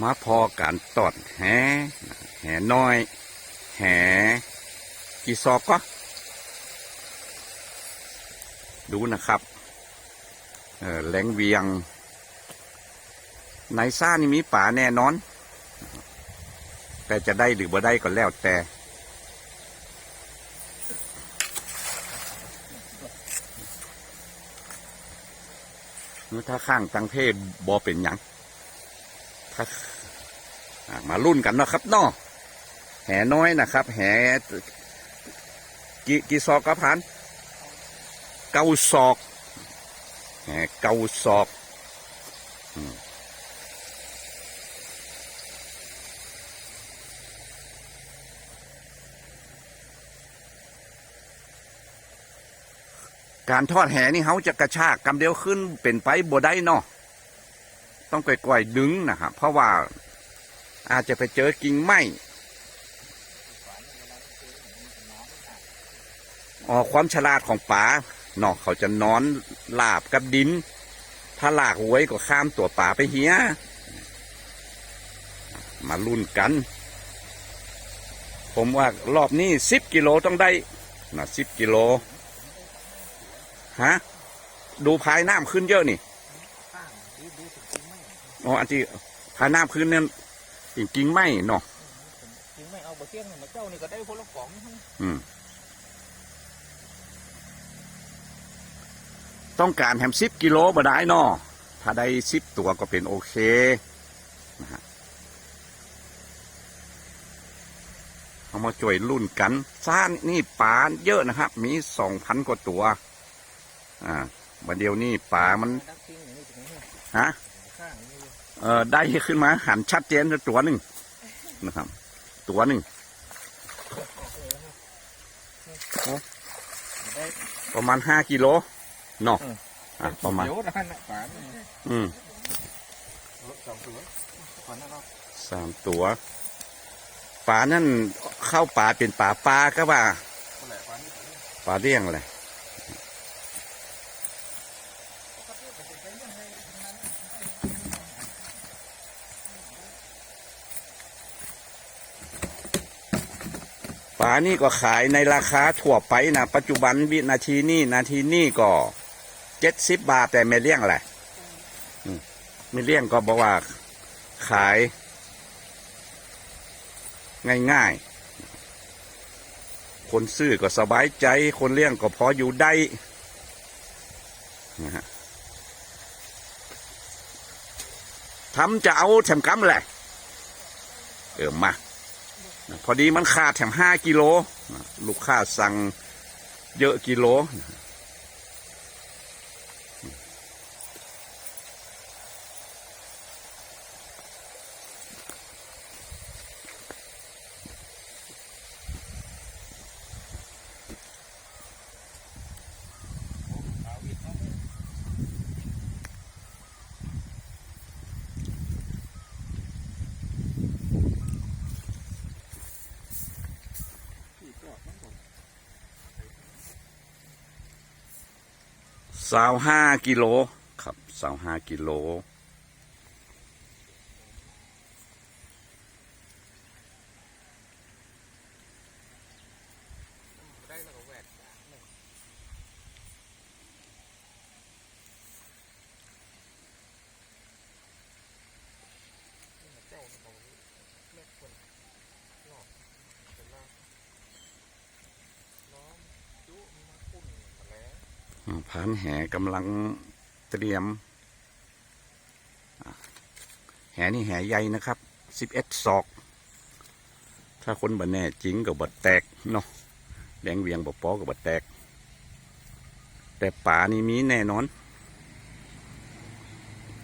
มาพอการตอดแหน้อยแหกี่ซอกก็ดูนะครับแหลงเวียงในซ่านี่มีป่าแน่นอนแต่จะได้หรือบ่ได้ก็แล้วแต่ถ้าข้างตังเทพบอเป็นหยังถ้ามารุ่นกันเนาะครับเนาะแหน้อยนะครับแหกี่ซอกกระพัน9 ศอกแห9 ศอกการทอดแหนี่เขาจะกระชากกำเดียวขึ้นเป็นไปบ่ได้เนาะต้องก่อยๆดึงนะครับเพราะว่าอาจจะไปเจอกิ่งไม้ความฉลาดของป่าเนาะเขาจะนอนลาบกับดินถ้าลากไว้ก็ข้ามตัวป่าไปเหี้ยมาลุ้นกันผมว่ารอบนี้10 กิโลต้องได้นะ10 กิโลฮะดูพายน้ำขึ้นเยอะนี่อันที่พายน้ำขึ้นเนี่ยจริงๆไม่เนาะจริงไม่เอาบะเกี้ยงมาเจ้านี่ก็ได้คนละของต้องการแฮม10 กิโลบ่ได้เนาะถ้าได้10 ตัวก็เป็นโอเคนะฮะเอามาจ่วยรุ่นกันซ่านนี่ปลาเยอะนะครับมี2,000 กว่าตัวบัดเดียวนี่ปลามันฮะได้ขึ้นมาหันชัดเจนตัวหนึ่งนะครับตัวหนึ่งประมาณ5 กิโลเนาะประมาณ3 ตัวปลานั่นเข้าป่าเป็นป่าก็ว่าปลาเลี้ยงอะไรปลานี่ก็ขายในราคาทั่วไปนะปัจจุบันนาทีนี่ก็70 บาทแต่ไม่เลี้ยงแหละไม่เลี้ยงก็บอกว่าขายง่ายๆคนซื้อก็สบายใจคนเลี้ยงก็พออยู่ได้นะฮะทำจะเอาแถมกำแหละมาพอดีมันขาดแถม5 กิโลลูกค้าสั่งเยอะกิโล25 กิโลครับ25 กิโลผานแหกำลังเตรียมแหนี่แหใหญ่นะครับ11 ศอกถ้าคนบ่แน่จริงก็บ่แตกเนาะแดงเวียงบ่ปอก็บ่แตกแต่ป่านี่มีแน่นอน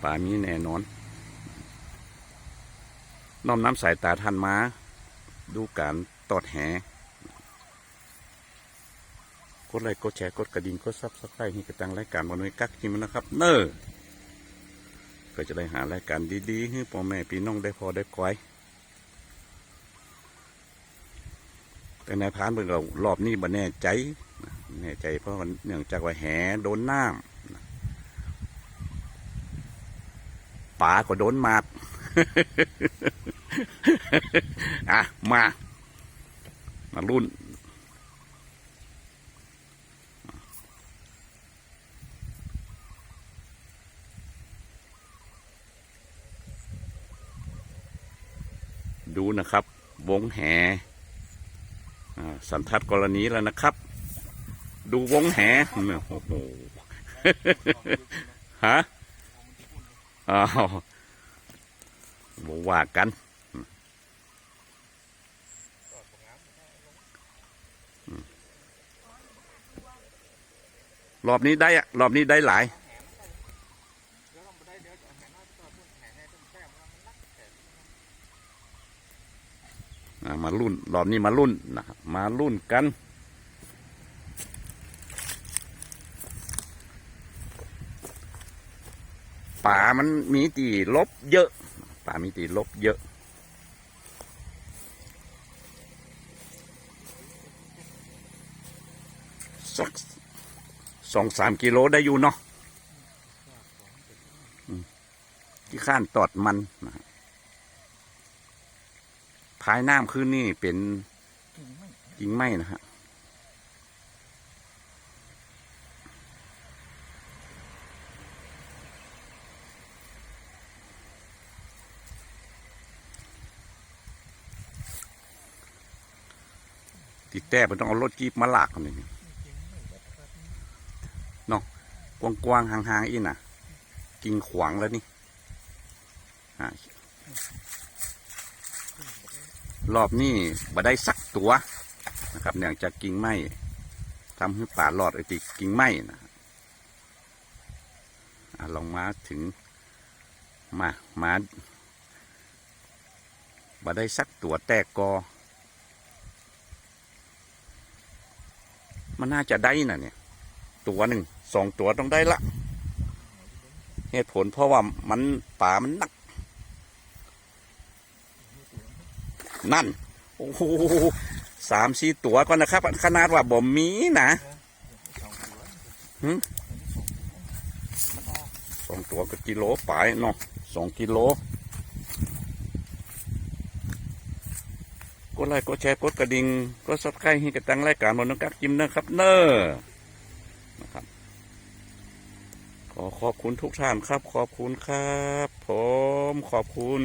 ป่ามีแน่นอนน้อมน้ำสายตาท่านมาดูการตอดแหกดไลค์กดแชร์กดกระดิ่งกดซับสไครต์ให้กระตังรายการวันนี้กักกินมันนะครับเนอก็จะได้หารายการดีๆให้พ่อแม่พี่น้องได้พอได้คอยแต่นายพานเพิ่งเรารอบนี้บ่แน่ใจเพราะเนื่องจากว่าแหโดนน้ำป่าก็โดนหมาด อ่ะมารุ่นดูนะครับ วงแหสันทัดกรณีแล้วนะครับ ดูวงแหโอ้โห ฮะอ้าวบอกว่ากันรอบนี้ได้อะรอบนี้ได้หลายมารุ่นรอบนี้มารุ่นนะครับมารุ่นกันป่ามันมีตีลบเยอะป่ามีตีลบเยอะสัก2-3 กิโลได้อยู่เนาะที่ข้านตอดมันนะภายน้ำขึ้นนี่เป็นกิ่งไม้นะฮะติดแต่มันต้องเอารถจี๊ปมาลากกันนี่เนาะกว้างๆห่างๆอีน่ะกิ่งขวางแล้วนี่รอบนี้บ่ได้สักตัวนะครับเนื่องจากกิ่งไม้ทำให้ป่าหลอดไอ้ติกิ่งไม้นะลองมาถึงมาบ่ได้สักตัวแต่กอมันน่าจะได้น่ะเนี่ยตัวหนึ่ง2 ตัวต้องได้ละเหตุผลเพราะว่ามันป่ามันหนักนั่นโอ้โห3-4 ตัวก่อนนะครับขนาดว่าบ่มีนะ2 ตัวก็กิโลไปเนาะ2 กิโลกดไลค์กดแชร์กดกระดิ่งกดซับสไครต์ให้กับตังรายการบนน้องกักจิ้มนะครับเนอนะครับขอบคุณทุกท่านครับขอบคุณครับผมขอบคุณ